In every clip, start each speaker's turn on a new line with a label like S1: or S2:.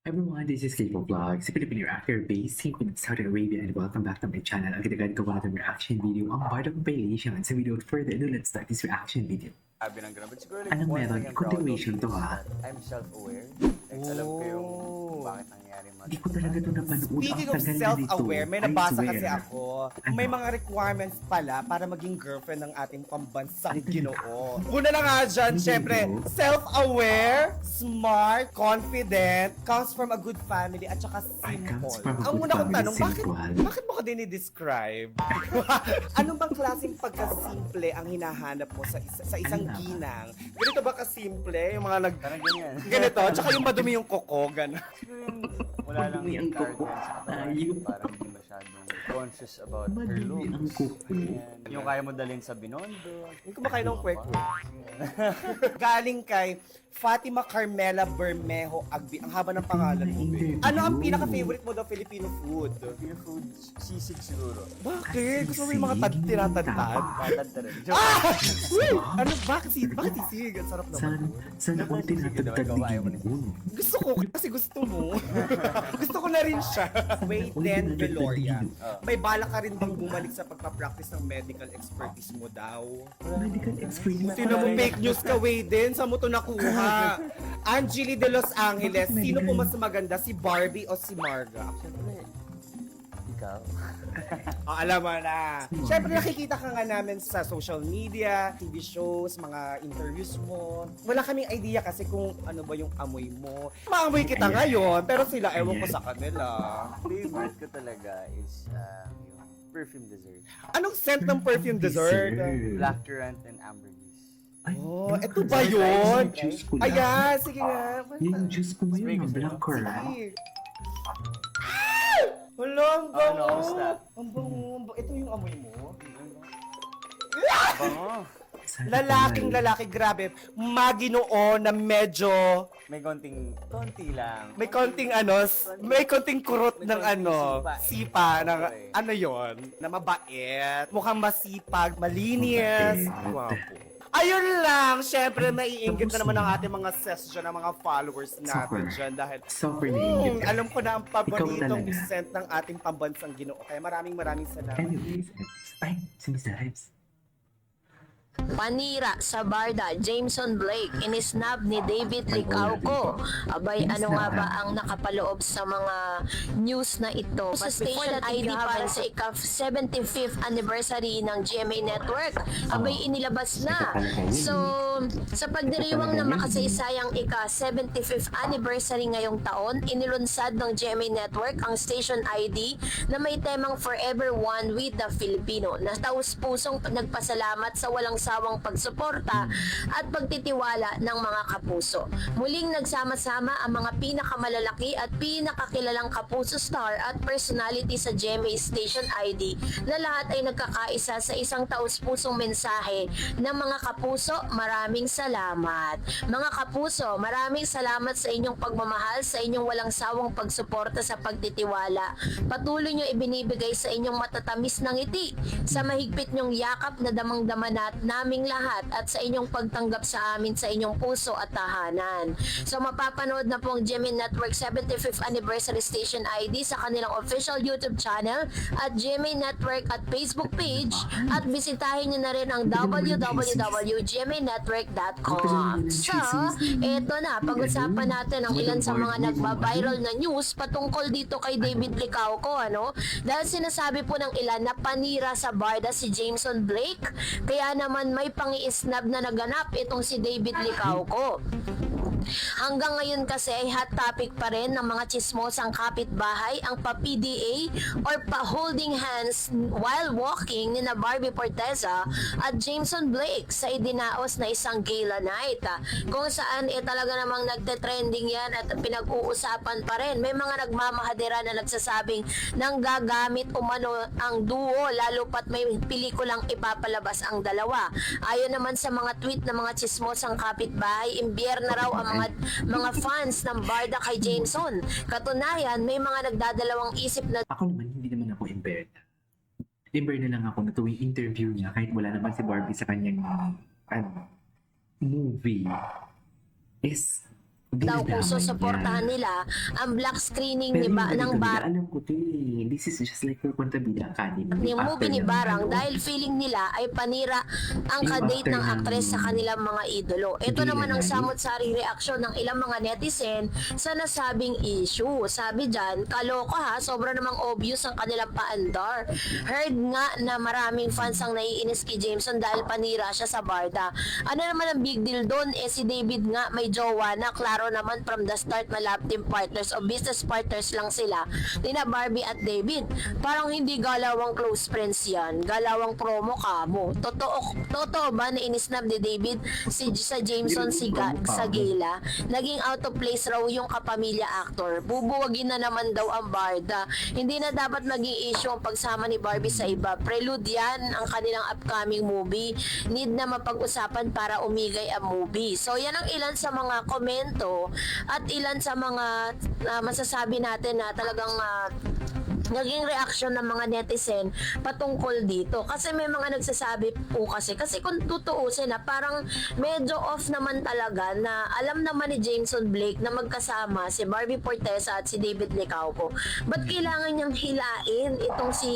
S1: Everyone, this is K-pop Vlog, si Filipino reactor based in Saudi Arabia, and welcome back to my channel. Agad-agad gawa natin reaction video ang Bard of Compilation. So without further ado, let's start this reaction video.
S2: Sabi ng ganun. But siguro like,
S1: Anong
S2: one
S1: meron?
S2: thing I'm proud of
S1: Continuation
S2: is
S1: to, ha?
S2: that I'm self-aware. Like, alam ko yung bakit nangyari mga
S1: Hindi ko talaga ito napanood.
S3: Speaking
S1: Ang
S3: of
S1: tagal na
S3: self-aware,
S1: nito.
S3: may
S1: I
S3: nabasa
S1: swear.
S3: kasi ako. May mga requirements pala para maging girlfriend ng ating pambansang
S1: Ay, talaga?
S3: Ginoo. Una na nga dyan,
S1: Ano
S3: syempre,
S1: yun?
S3: self-aware, smart, confident, comes from a good family, at saka
S1: comes
S3: simple.
S1: from a
S3: Ang
S1: good
S3: una kong
S1: family,
S3: tanong,
S1: simple.
S3: bakit mo ko dinidescribe? Anong bang klaseng pagkasimple ang hinahanap mo sa isang
S1: Ano nga ba?
S3: ginang? Ganito ba kasimple? Yung mga
S2: Parang ganyan.
S3: ganito, tsaka yung madumi yung koko, gano'n.
S2: Siguro yung wala lang
S1: Madumi ang
S2: yung
S1: kuko.
S2: character sa katawan.
S1: Ayun.
S2: Parang hindi masyadong conscious about her
S1: Madumi
S2: looks.
S1: ang kuko.
S2: Yan. Yung kaya mo dalhin sa binondo.
S3: Yung kumakain ng kwek-kwek. Galing kay Fatima Carmela Bermejo Agbi. Ang haba ng pangalan mo, babe. Ano ang pinaka-favorite mo daw Filipino food?
S2: Filipino food, sisig siguro.
S3: Bakit? Gusto mo yung mga tinatantad?
S2: Tatad na rin. Joke.
S3: Uy! Ano? Bakit sisig? Ang sarap naman.
S1: Sana all tinatagtag ni Ginoo.
S3: Gusto ko kasi gusto mo. Gusto ko na rin siya. Wait, then, Veloria. May bala ka rin bang bumalik sa pagpa-practice ng medical expertise mo daw?
S1: Medical experience.
S3: Sino mo fake news ka, Wayden? Saan mo to nakuha? Angeli de Los Angeles, sino po mas maganda? Si Barbie o si Marga?
S2: Siyempre, ikaw.
S3: Alam mo na. Siyempre nakikita ka nga namin sa social media, TV shows, mga interviews mo. Wala kaming idea kasi kung ano ba yung amoy mo. Maamoy kita ngayon, pero sila ewan ko sa kanila.
S2: Favorite ko talaga is yung perfume dessert.
S3: Anong scent ng perfume dessert?
S2: Blackcurrant and ambergris.
S1: Ay,
S3: Oh,
S1: black
S3: eto
S1: currant.
S3: ba yun?
S1: Yung juice ko lang.
S3: Ayan, sige nga.
S1: Yung juice ko
S2: Spray
S1: ngayon,
S2: ko
S1: ang black
S2: sa'yo.
S1: currant.
S3: Sige. Hala, ang bango.
S2: Ano, kamusta?
S3: Ang bango. Ito yung amoy mo.
S2: Bango.
S3: Lalaking lalaki, grabe. Maginoo na medyo
S2: May konti lang.
S3: may konting ano, may konting kurot
S2: May
S3: ng
S2: konting
S3: ano, sipa ng
S2: Okay.
S3: ano yon, na mabait, mukhang masipag, malinis,
S1: Mabait.
S3: guwapo. Ayun lang, syempre maiinggit na naman ang ating mga ses dyan, ang mga followers natin
S1: Super.
S3: dyan dahil
S1: Super naiingit ka.
S3: alam ko na ang paboritong
S1: talaga.
S3: scent ng ating pambansang Ginoo. Kaya maraming salamat.
S1: Anyways, ay, si Mr. Hives.
S4: Panira sa Barda, Jameson Blake, inisnab ni David Licauco. Abay, ano nga ba ang nakapaloob sa mga news na ito? Sa station ID para sa ika-75th anniversary ng GMA Network, abay inilabas na. So, sa pagdiriwang ng makasaysayang ika-75th anniversary ngayong taon, inilunsad ng GMA Network ang station ID na may temang Forever One with the Filipino, na taus-pusong nagpasalamat sa walang sawang pagsuporta at pagtitiwala ng mga kapuso. Muling nagsama-sama ang mga pinakamalalaki at pinakakilalang kapuso star at personality sa GMA Station ID na lahat ay nagkakaisa sa isang taus-pusong mensahe ng mga kapuso, maraming salamat. Mga kapuso, maraming salamat sa inyong pagmamahal, sa inyong walang sawang pagsuporta sa pagtitiwala. Patuloy nyo ibinibigay sa inyong matatamis na ngiti, sa mahigpit nyong yakap na damang-dama naming lahat at sa inyong pagtanggap sa amin sa inyong puso at tahanan. So mapapanood na po ang GMA Network 75th Anniversary Station ID sa kanilang official YouTube channel at GMA Network at Facebook page, at bisitahin nyo na rin ang www.gmanetwork.com. So, eto na, pag-usapan natin ang ilan sa mga nagba-viral na news patungkol dito kay David Licauco, ano? Dahil sinasabi po ng ilan na panira sa Barda si Jameson Blake, kaya naman may pangi-snub na naganap itong si David Licauco. Hanggang ngayon kasi ay hot topic pa rin ng mga chismosang kapitbahay ang pa-PDA or pa-holding hands while walking ni na Barbie Forteza at Jameson Blake sa idinaos na isang gala night, kung saan talaga namang nagte-trending yan at pinag-uusapan pa rin. May mga nagmamahadera na nagsasabing nang gagamit umano ang duo lalo pat may pelikulang ipapalabas ang dalawa. Ayon naman sa mga tweet ng mga chismosang kapitbahay, imbyer na raw ang mga fans ng Barda kay Jameson. Katunayan, may mga nagdadalawang isip na
S1: Ako naman, hindi naman ako embarrassed. Ember na lang ako na tuwing interview niya kahit wala naman si Barbie sa kanyang movie is
S4: daw kung
S1: Dinadamay
S4: susuportahan
S1: niya.
S4: nila ang black screening
S1: Pero
S4: ni
S1: yung
S4: ng
S1: ganito, alam ko to eh. This is just like for Kontabida Academy.
S4: yung movie ni
S1: After ng
S4: Barang
S1: ano,
S4: dahil feeling nila ay panira ang
S1: Yung
S4: kadate
S1: after
S4: ng
S1: ng
S4: aktres sa kanilang mga idolo. Ito
S1: Hindi
S4: naman ang
S1: na live.
S4: samot-saring reaksyon ng ilang mga netizen sa nasabing issue. Sabi dyan, kaloka ha, sobra namang obvious ang kanilang paandar. Heard nga na maraming fans ang naiinis kay Jameson dahil panira siya sa Barda. Ano naman ang big deal doon? Eh si David nga may jowa na, klaro naman from the start na love team partners o business partners lang sila nina Barbie at David. Parang hindi galawang close friends yan. Galawang promo kamo. Totoo ba na inisnab ni David sa Jameson sa gala? Naging out of place raw yung kapamilya actor. Bubuwagin na naman daw ang Barda. Hindi na dapat maging issue ang pagsama ni Barbie sa iba. Prelude yan ang kanilang upcoming movie. Need na mapag-usapan para umigay ang movie. So yan ang ilan sa mga komento at ilan sa mga masasabi natin na talagang naging reaksyon ng mga netizen patungkol dito. Kasi may mga nagsasabi po kasi kung tutuusin na parang medyo off naman talaga na alam naman ni Jameson Blake na magkasama si Barbie Fortesa at si David Licauco. Ba't kailangan niyang hilain itong si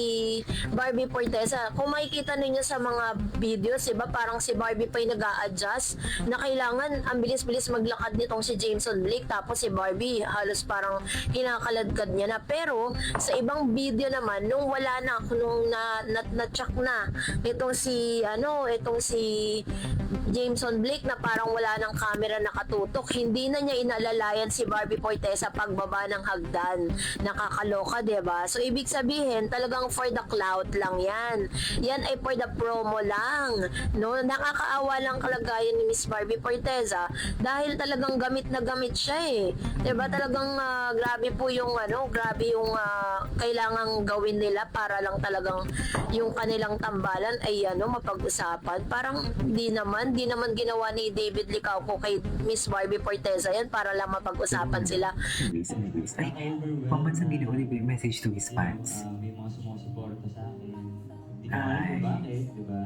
S4: Barbie Fortesa? Kung makikita ninyo sa mga videos, diba, parang si Barbie pa yung nag-a-adjust na kailangan ang bilis-bilis maglakad nitong si Jameson Blake, tapos si Barbie halos parang kinakaladkad niya na. Pero sa ibang video naman nung wala na, nung na-check na itong si Jameson Blake na parang wala ng camera nakatutok, hindi na niya inalalayan si Barbie Fortesa pagbaba ng hagdan. Nakakaloka, diba? So ibig sabihin talagang for the clout lang yan. Yan ay for the promo lang, no? Nakakaawa lang kalagayan ni Miss Barbie Fortesa dahil talagang gamit na gamit siya eh. Diba? Talagang grabe po yung kailangang gawin nila para lang talagang yung kanilang tambalan ay mapag-usapan. Parang di naman ginawa ni David Licauco kay Miss Barbie Fortesa yan para lang mapag-usapan sila.
S1: Anyways. Ay, pamansang ginawa ni message to his fans.
S5: May mga sumusuporta sa akin. Hindi ko
S1: Ay.
S5: alam kung bakit, di ba?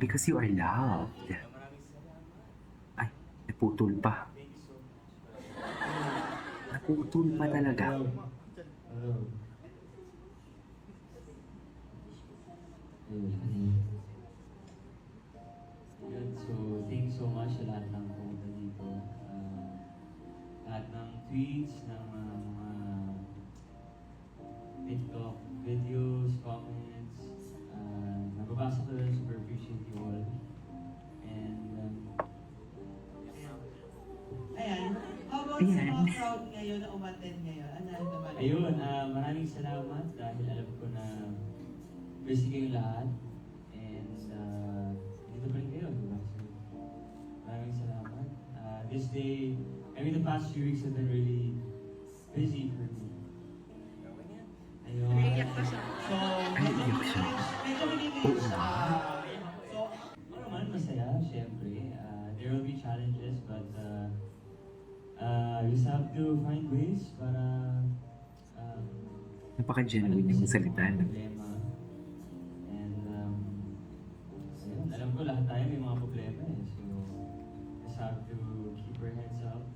S1: Because you are loved. Ay, naputol pa. Naputol pa talaga.
S5: Yun, so thank you so much sa lahat ng pumunta dito. Lahat ng tweets, ng mga TikTok videos, comments. Nababasa ko na, super appreciate you all. And
S6: Ayan. How about
S1: Ayan.
S6: sa mga crowd ngayon na umattend ngayon? Ano naman?
S5: ayun, maraming salamat dahil alam ko na busy kayong lahat. And dito pa rin kayo, diba? So, maraming salamat. This day, the past few weeks have been really busy for me. Ayun.
S6: So,
S1: Ay, iyak siya.
S6: medyo hindi
S1: Oo nga.
S6: So,
S5: Ano naman, masaya, syempre. There will be challenges, but you just have to find ways para
S1: Napaka-genuine yung salita. No?
S5: problema. And ayun, alam ko lahat tayo may mga problema eh. So, just have to keep our heads up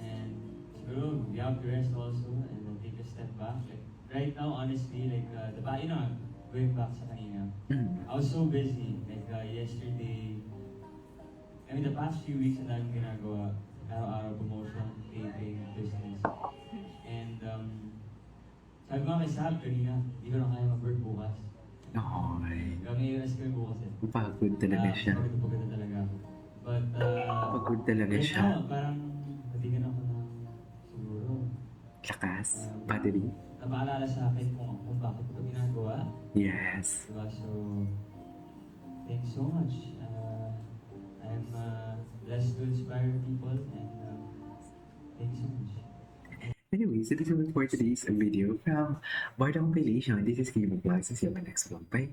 S5: and siguro we have to rest also and then take a step back. Like, right now, honestly, like going back sa kanina,
S1: Mm.
S5: I was so busy. Like yesterday, the past few weeks ang daming ginagawa. Araw-araw promotion, taping, business. And sabi ko nga kay Sab kanina, hindi ko na kaya mag-work bukas.
S1: Okay.
S5: May rest kami bukas eh.
S1: Pagod talaga siya.
S5: Pagod na talaga ako. But
S1: Pagod talaga
S5: right
S1: siya.
S5: now, parang nabigyan ako ng siguro.
S1: Lakas. Battery.
S5: Napaalala sa akin kung bakit ko ginagawa.
S1: Yes.
S5: Diba? So, thank you so much. I'm blessed to inspire people and thank you so much.
S1: Anyways, it is all for today's video from Barda Compilation. This is Kim Vlogs. See you in my next vlog. Bye.